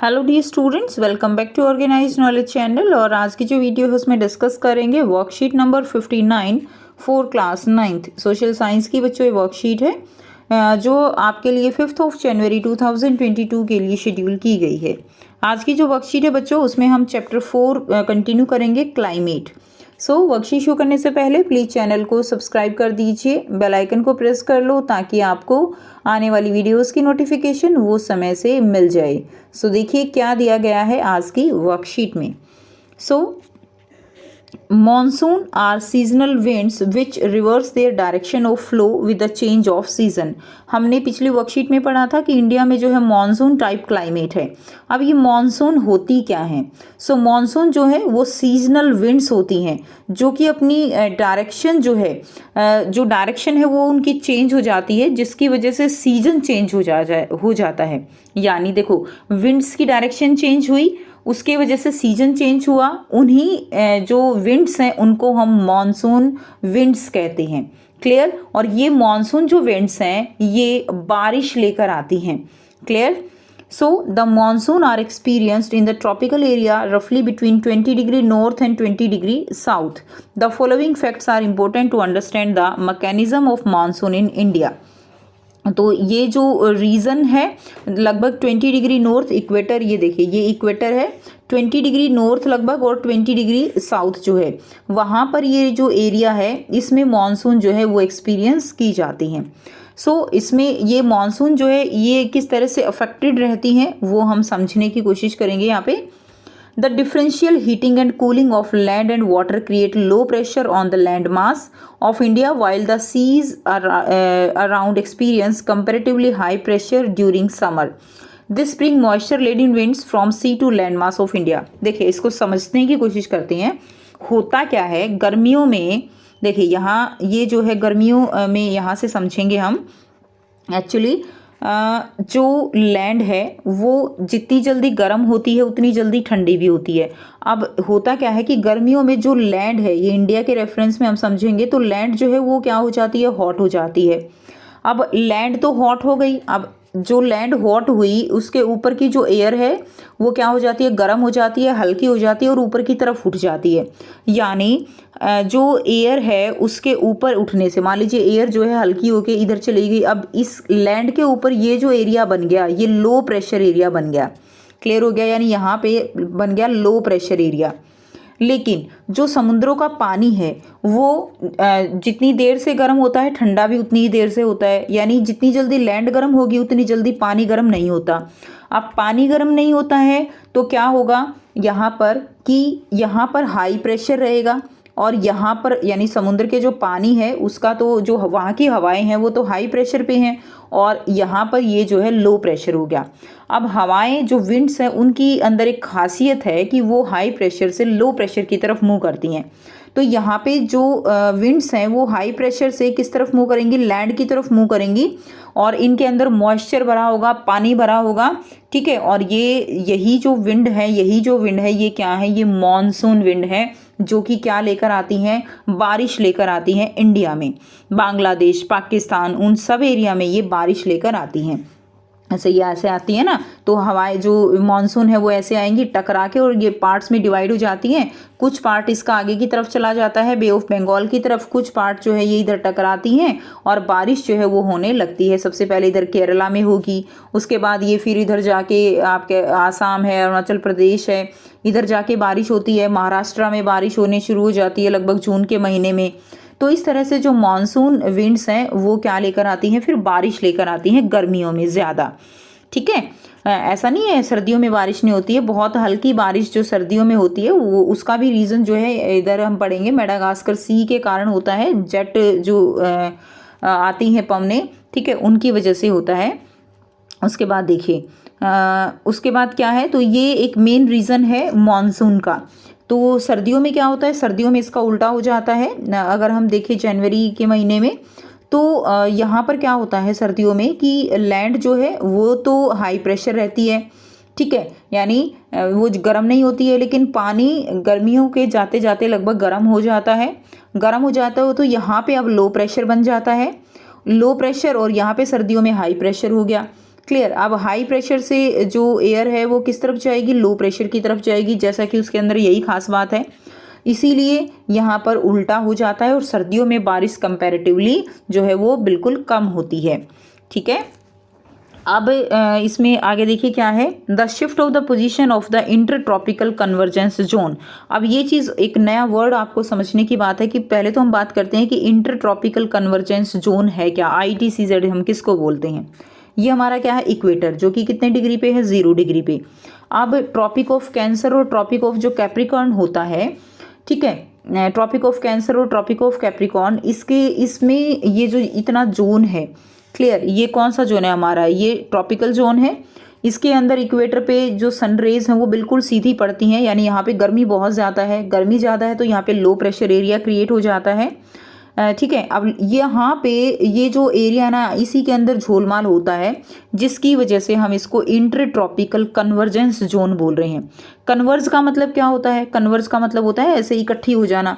Hello dear students, welcome back to organise knowledge channel. और आज की जो वीडियो है उसमें डिस्कस करेंगे worksheet number 59 for class 9th social science की। बच्चों ये वर्कशीट है जो आपके लिए 5 जनवरी 2022 के लिए शेड्यूल की गई है। आज की जो वर्कशीट है बच्चों उसमें हम चैप्टर 4 कंटिन्यू करेंगे, क्लाइमेट। वर्कशीट शुरू करने से पहले प्लीज़ चैनल को सब्सक्राइब कर दीजिए, बेल आइकन को प्रेस कर लो ताकि आपको आने वाली वीडियोस की नोटिफिकेशन वो समय से मिल जाए। देखिए क्या दिया गया है आज की वर्कशीट में। Monsoon are seasonal winds which reverse their direction of flow with the change of season. हमने पिछली वर्कशीट में पढ़ा था कि इंडिया में जो है मॉनसून टाइप क्लाइमेट है। अब ये मॉनसून होती क्या है? मॉनसून जो है वो सीजनल विंड्स होती हैं जो कि अपनी डायरेक्शन जो है जो डायरेक्शन है वो उनकी चेंज हो जाती है, जिसकी वजह से सीजन चेंज हो जाता है। यानी देखो, विंड्स की डायरेक्शन चेंज हुई, उसके वजह से सीजन चेंज हुआ। उन्हीं जो विंड्स हैं उनको हम मॉनसून विंड्स कहते हैं। क्लियर? और ये मॉनसून जो विंड्स हैं ये बारिश लेकर आती हैं। Clear? The monsoon are experienced in the tropical area रफली between 20 degree north and 20 degree south. The following facts are important to understand the mechanism of monsoon in India. तो ये जो रीज़न है लगभग 20 डिग्री नॉर्थ इक्वेटर, ये देखिए ये equator है, 20 डिग्री नॉर्थ लगभग और 20 डिग्री साउथ जो है वहाँ पर ये जो एरिया है इसमें मॉनसून जो है वो एक्सपीरियंस की जाती हैं। इसमें ये मॉनसून जो है ये किस तरह से अफेक्टेड रहती हैं वो हम समझने की कोशिश करेंगे यहाँ पे। The differential heating and cooling of land and water create low pressure on the land mass of India, while the seas around experience comparatively high pressure during summer. This bring moisture laden winds from sea to land mass of India. देखिए इसको समझने की कोशिश करते हैं। होता क्या है गर्मियों में? देखिए यहाँ ये जो है गर्मियों में यहाँ से समझेंगे हम। एक्चुअली जो लैंड है वो जितनी जल्दी गर्म होती है उतनी जल्दी ठंडी भी होती है। अब होता क्या है कि गर्मियों में जो लैंड है, ये इंडिया के रेफरेंस में हम समझेंगे तो लैंड जो है वो क्या हो जाती है, हॉट हो जाती है। अब लैंड तो हॉट हो गई, अब जो लैंड हॉट हुई उसके ऊपर की जो एयर है वो क्या हो जाती है, गर्म हो जाती है, हल्की हो जाती है और ऊपर की तरफ उठ जाती है। यानी जो एयर है उसके ऊपर उठने से, मान लीजिए एयर जो है हल्की होके इधर चली गई, अब इस लैंड के ऊपर ये जो एरिया बन गया ये लो प्रेशर एरिया बन गया। क्लियर हो गया? यानी यहाँ पे बन गया लो प्रेशर एरिया। लेकिन जो समुद्रों का पानी है वो जितनी देर से गर्म होता है ठंडा भी उतनी ही देर से होता है। यानी जितनी जल्दी लैंड गर्म होगी उतनी जल्दी पानी गर्म नहीं होता। अब पानी गर्म नहीं होता है तो क्या होगा यहाँ पर कि यहाँ पर हाई प्रेशर रहेगा और यहाँ पर यानी समुद्र के जो पानी है उसका तो जो वहाँ की हवाएं हैं वो तो हाई प्रेशर पे हैं और यहाँ पर ये जो है लो प्रेशर हो गया। अब हवाएं जो विंड्स हैं उनकी अंदर एक खासियत है कि वो हाई प्रेशर से लो प्रेशर की तरफ मूव करती हैं। तो यहाँ पे जो विंड्स हैं वो हाई प्रेशर से किस तरफ मूव करेंगी, लैंड की तरफ मूव करेंगी और इनके अंदर मॉइस्चर भरा होगा, पानी भरा होगा। ठीक है? और यही जो विंड है ये क्या है, ये मॉनसून विंड है जो कि क्या लेकर आती हैं, बारिश लेकर आती हैं इंडिया में। बांग्लादेश, पाकिस्तान, उन सब एरिया में ये बारिश लेकर आती हैं। ऐसे ये ऐसे आती है ना, तो हवाएं जो मॉनसून है वो ऐसे आएंगी टकरा के और ये पार्ट्स में डिवाइड हो जाती हैं। कुछ पार्ट इसका आगे की तरफ चला जाता है बे ऑफ बंगाल की तरफ, कुछ पार्ट जो है ये इधर टकराती हैं और बारिश जो है वो होने लगती है। सबसे पहले इधर केरला में होगी, उसके बाद ये फिर इधर जाके आपके आसाम है, अरुणाचल प्रदेश है, इधर जाके बारिश होती है। महाराष्ट्र में बारिश होने शुरू हो जाती है लगभग जून के महीने में। तो इस तरह से जो मॉनसून विंड्स हैं वो क्या लेकर आती हैं, फिर बारिश लेकर आती हैं गर्मियों में ज़्यादा। ठीक है? ऐसा नहीं है सर्दियों में बारिश नहीं होती है, बहुत हल्की बारिश जो सर्दियों में होती है वो उसका भी रीज़न जो है इधर हम पढ़ेंगे, मेडागास्कर सी के कारण होता है। जेट जो आती हैं पवने, ठीक है, उनकी वजह से होता है। उसके बाद देखिए उसके बाद क्या है, तो ये एक मेन रीज़न है मॉनसून का। तो सर्दियों में क्या होता है, सर्दियों में इसका उल्टा हो जाता है। अगर हम देखें जनवरी के महीने में तो यहाँ पर क्या होता है सर्दियों में कि लैंड जो है वो तो हाई प्रेशर रहती है। ठीक है? यानी वो गर्म नहीं होती है, लेकिन पानी गर्मियों के जाते जाते लगभग गर्म हो जाता है। गर्म हो जाता है तो यहाँ पे अब लो प्रेशर बन जाता है, लो प्रेशर, और यहाँ पे सर्दियों में हाई प्रेशर हो गया। क्लियर। अब हाई प्रेशर से जो एयर है वो किस तरफ जाएगी, लो प्रेशर की तरफ जाएगी, जैसा कि उसके अंदर यही खास बात है। इसीलिए यहाँ पर उल्टा हो जाता है और सर्दियों में बारिश कंपैरेटिवली जो है वो बिल्कुल कम होती है। ठीक है, अब इसमें आगे देखिए क्या है, the shift of the position of the inter tropical convergence zone. अब ये चीज़ एक नया वर्ड आपको समझने की बात है कि पहले तो हम बात करते हैं कि इंटर ट्रॉपिकल कन्वर्जेंस जोन है क्या, ITCZ हम किसको बोलते हैं। ये हमारा क्या है, इक्वेटर, जो कि कितने डिग्री पे है, 0 डिग्री पे। अब ट्रॉपिक ऑफ कैंसर और ट्रॉपिक ऑफ जो कैप्रिकॉर्न होता है, ठीक है, ट्रॉपिक ऑफ कैंसर और ट्रॉपिक ऑफ कैप्रिकॉर्न, इसमें ये जो इतना जोन है, क्लियर, ये कौन सा जोन है हमारा, ये ट्रॉपिकल जोन है। इसके अंदर इक्वेटर पे जो सन रेज हैं वो बिल्कुल सीधी पड़ती हैं, यानी यहाँ पे गर्मी बहुत ज़्यादा है, गर्मी ज़्यादा है तो यहाँ पे लो प्रेशर एरिया क्रिएट हो जाता है। ठीक है, अब यहाँ पे ये जो एरिया ना, इसी के अंदर झोलमाल होता है, जिसकी वजह से हम इसको इंटर ट्रॉपिकल कन्वर्जेंस जोन बोल रहे हैं। कन्वर्ज का मतलब क्या होता है, कन्वर्ज का मतलब होता है ऐसे इकट्ठी हो जाना।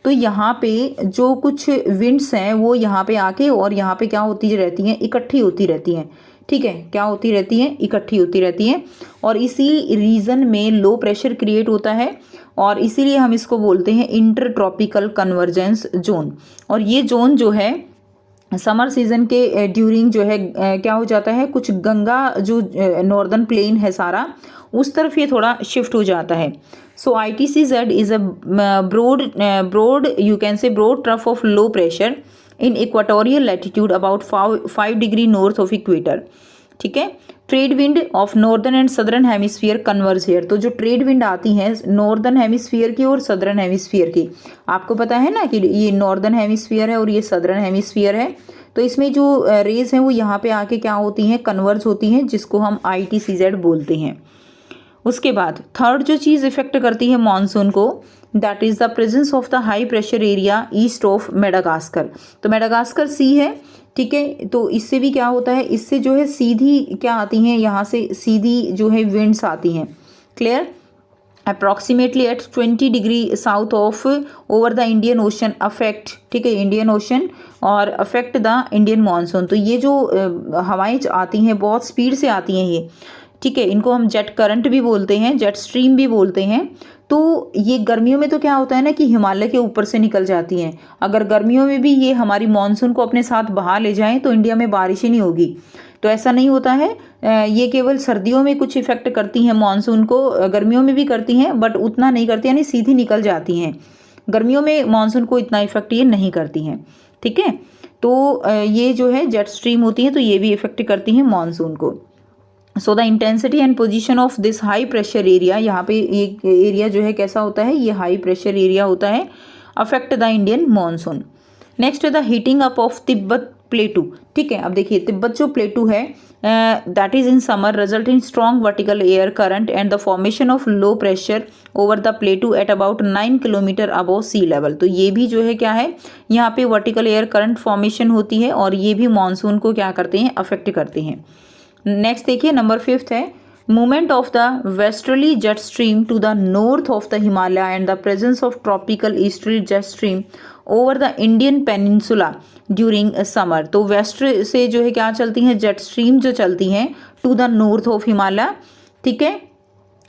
तो यहाँ पे जो कुछ विंड्स हैं वो यहाँ पे आके और यहाँ पे क्या होती रहती हैं, इकट्ठी होती रहती हैं। ठीक है, क्या होती रहती हैं, इकट्ठी होती रहती हैं, और इसी रीजन में लो प्रेशर क्रिएट होता है, और इसीलिए हम इसको बोलते हैं इंटर ट्रॉपिकल कन्वर्जेंस जोन। और ये जोन जो है समर सीजन के ड्यूरिंग जो है क्या हो जाता है, कुछ गंगा जो नॉर्दर्न प्लेन है सारा, उस तरफ ये थोड़ा शिफ्ट हो जाता है। So ITCZ is a broad you can say broad trough of low pressure in equatorial latitude about 5 degree north of equator. ठीक है, trade wind of northern and southern hemisphere converge here. तो जो trade wind आती हैं northern hemisphere की और southern hemisphere की, आपको पता है ना कि ये नॉर्दर्न हेमिस्फीयर है और ये सदर्न हेमिस्फीयर है, तो इसमें जो रेज हैं वो यहाँ पे आके क्या होती हैं, कन्वर्ज होती हैं, जिसको हम ITCZ बोलते हैं। उसके बाद थर्ड जो चीज़ इफेक्ट करती है मॉनसून को, that is the presence of the high pressure area east of Madagascar. तो मेडागास्कर सी है, ठीक है, तो इससे भी क्या होता है, इससे जो है सीधी क्या आती हैं, यहाँ से सीधी जो है विंड्स आती हैं। Clear, approximately at 20 degree south of over the Indian ocean affect, ठीक है, इंडियन ओशन और अफेक्ट द इंडियन मानसून। तो ये जो हवाएं आती हैं बहुत स्पीड से आती हैं ये, ठीक है, इनको हम जेट करंट भी बोलते हैं, जेट स्ट्रीम भी बोलते हैं। तो ये गर्मियों में तो क्या होता है ना कि हिमालय के ऊपर से निकल जाती हैं। अगर गर्मियों में भी ये हमारी मानसून को अपने साथ बहा ले जाएं तो इंडिया में बारिश ही नहीं होगी। तो ऐसा नहीं होता है, ये केवल सर्दियों में कुछ इफेक्ट करती हैं मानसून को, गर्मियों में भी करती हैं बट उतना नहीं करती, यानी सीधी निकल जाती हैं। गर्मियों में मानसून को इतना इफेक्ट ये नहीं करती हैं। ठीक है, तो ये जो है जेट स्ट्रीम होती हैं तो ये भी इफेक्ट करती हैं मानसून को। So the intensity and position of this high pressure area, यहाँ पे एक एरिया जो है कैसा होता है, ये हाई प्रेशर एरिया होता है, affect the Indian monsoon. Next है the heating up of Tibet plateau. ठीक है, अब देखिए तिब्बत जो प्लेटू है that is in summer result in strong vertical air current and the formation of low pressure over the plateau at about 9 kilometre above sea level. तो ये भी जो है क्या है, यहाँ पे वर्टिकल एयर करंट फॉर्मेशन होती है और ये भी मानसून को क्या करते हैं, अफेक्ट करते हैं। नेक्स्ट देखिए नंबर 5 है movement of the westerly jet stream to the north of the Himalaya and the presence of tropical easterly jet stream over the Indian peninsula during summer. तो वेस्ट से जो है क्या चलती हैं, जेट स्ट्रीम जो चलती हैं to the north of Himalaya, ठीक है,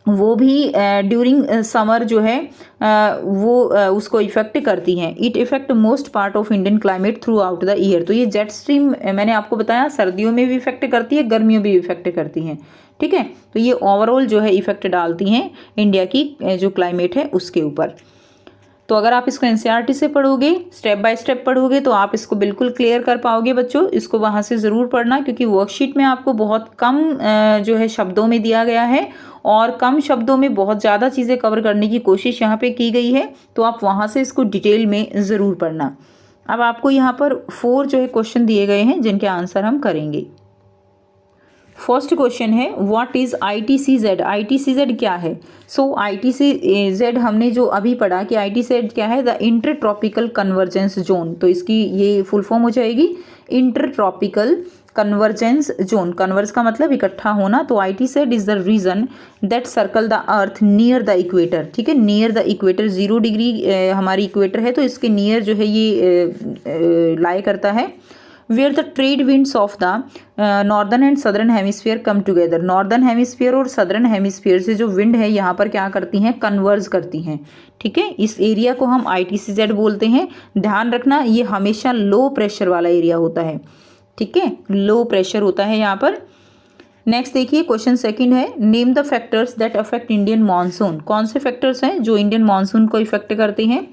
वो भी ड्यूरिंग समर जो है वो उसको इफेक्ट करती हैं। It effect most part of Indian climate through out the year. तो ये जेट स्ट्रीम मैंने आपको बताया सर्दियों में भी इफेक्ट करती है, गर्मियों में भी इफेक्ट करती हैं। ठीक है, तो ये ओवरऑल जो है इफेक्ट डालती हैं इंडिया की जो क्लाइमेट है उसके ऊपर। तो अगर आप इसको NCERT से पढ़ोगे, स्टेप बाय स्टेप पढ़ोगे तो आप इसको बिल्कुल क्लियर कर पाओगे बच्चों। इसको वहाँ से ज़रूर पढ़ना क्योंकि वर्कशीट में आपको बहुत कम जो है शब्दों में दिया गया है और कम शब्दों में बहुत ज़्यादा चीज़ें कवर करने की कोशिश यहाँ पे की गई है। तो आप वहाँ से इसको डिटेल में ज़रूर पढ़ना। अब आपको यहाँ पर 4 जो है क्वेश्चन दिए गए हैं जिनके आंसर हम करेंगे। फर्स्ट क्वेश्चन है व्हाट इज ITCZ। ITCZ क्या है? सो ITCZ हमने जो अभी पढ़ा कि ITCZ क्या है, the inter tropical convergence zone. तो इसकी ये फुल फॉर्म हो जाएगी inter tropical convergence zone. Converge का मतलब इकट्ठा होना। तो ITCZ is the region that circle the earth near the equator. ठीक है, नियर द इक्वेटर 0 डिग्री हमारी इक्वेटर है तो इसके नियर जो है ये लाई करता है। Where the trade winds of the northern and southern hemisphere come together. Northern hemisphere और सदर्न हेमिस्फीयर से जो विंड है यहाँ पर क्या करती हैं, कन्वर्ज करती हैं। ठीक है, इस एरिया को हम ITCZ बोलते हैं। ध्यान रखना ये हमेशा लो प्रेशर वाला एरिया होता है। ठीक है, लो प्रेशर होता है यहाँ पर। नेक्स्ट देखिए क्वेश्चन सेकंड है, name the factors that affect Indian monsoon. कौन से फैक्टर्स हैं जो इंडियन मानसून को इफेक्ट करते हैं।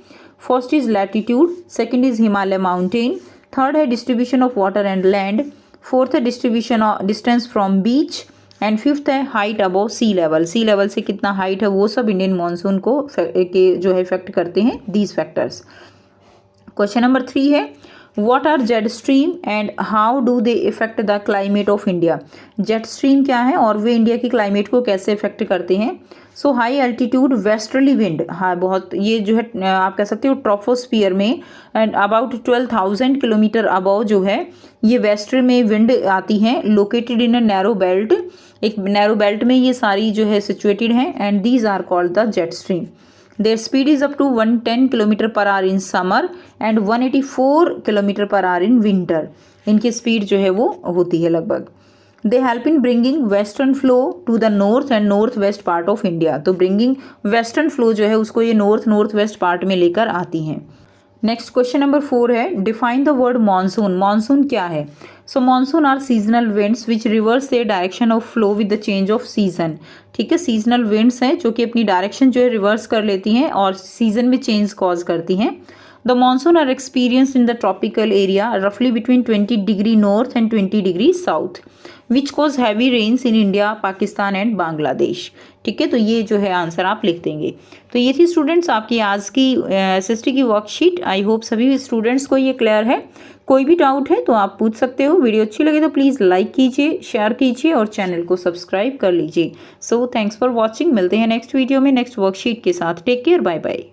First is latitude, second is Himalaya mountain, third है distribution of water and land, fourth है distribution of distance from beach, and fifth है height above sea level. Sea level से कितना हाइट है वो सब इंडियन मानसून को के जो है इफेक्ट करते हैं, दीज फैक्टर्स। क्वेश्चन नंबर 3 है, What are jet stream and how do they affect the climate of India? Jet stream क्या है और वे इंडिया की क्लाइमेट को कैसे इफेक्ट करते हैं। सो हाई एल्टीट्यूड वेस्टर्ली विंड, हाँ बहुत ये जो है आप कह सकते हो ट्रोपोस्फियर में एंड अबाउट 12,000 किलोमीटर अबव जो है ये वेस्टर्न में विंड आती हैं, located in a narrow belt. एक नैरो बेल्ट में ये सारी जो है सिचुएटेड हैं and these are called the jet stream. Their speed is up to 110 km per hour in summer and 184 km per hour in winter. इनकी speed जो है वो होती है लगभग। They help in bringing western flow to the north and northwest part of India. तो bringing western flow जो है उसको ये northwest part में लेकर आती हैं। नेक्स्ट क्वेश्चन नंबर 4 है, define the word monsoon. Monsoon क्या है। So monsoon are seasonal winds which reverse their direction of flow with the change of season. ठीक है, सीजनल विंड्स हैं जो कि अपनी डायरेक्शन जो है रिवर्स कर लेती हैं और सीजन में चेंज कॉज करती हैं। The monsoon are experienced in the tropical area रफली between 20 degree north and 20 degree south which cause heavy rains in India, Pakistan and Bangladesh. ठीक है, तो ये जो है आंसर आप लिख देंगे। तो ये थी स्टूडेंट्स आपकी आज की SST की वर्कशीट। आई होप सभी स्टूडेंट्स को ये क्लियर है। कोई भी डाउट है तो आप पूछ सकते हो। वीडियो अच्छी लगे तो प्लीज़ लाइक कीजिए, शेयर कीजिए और चैनल को सब्सक्राइब कर लीजिए। So thanks for watching. मिलते हैं नेक्स्ट वीडियो में नेक्स्ट वर्कशीट के साथ। Take care, bye bye.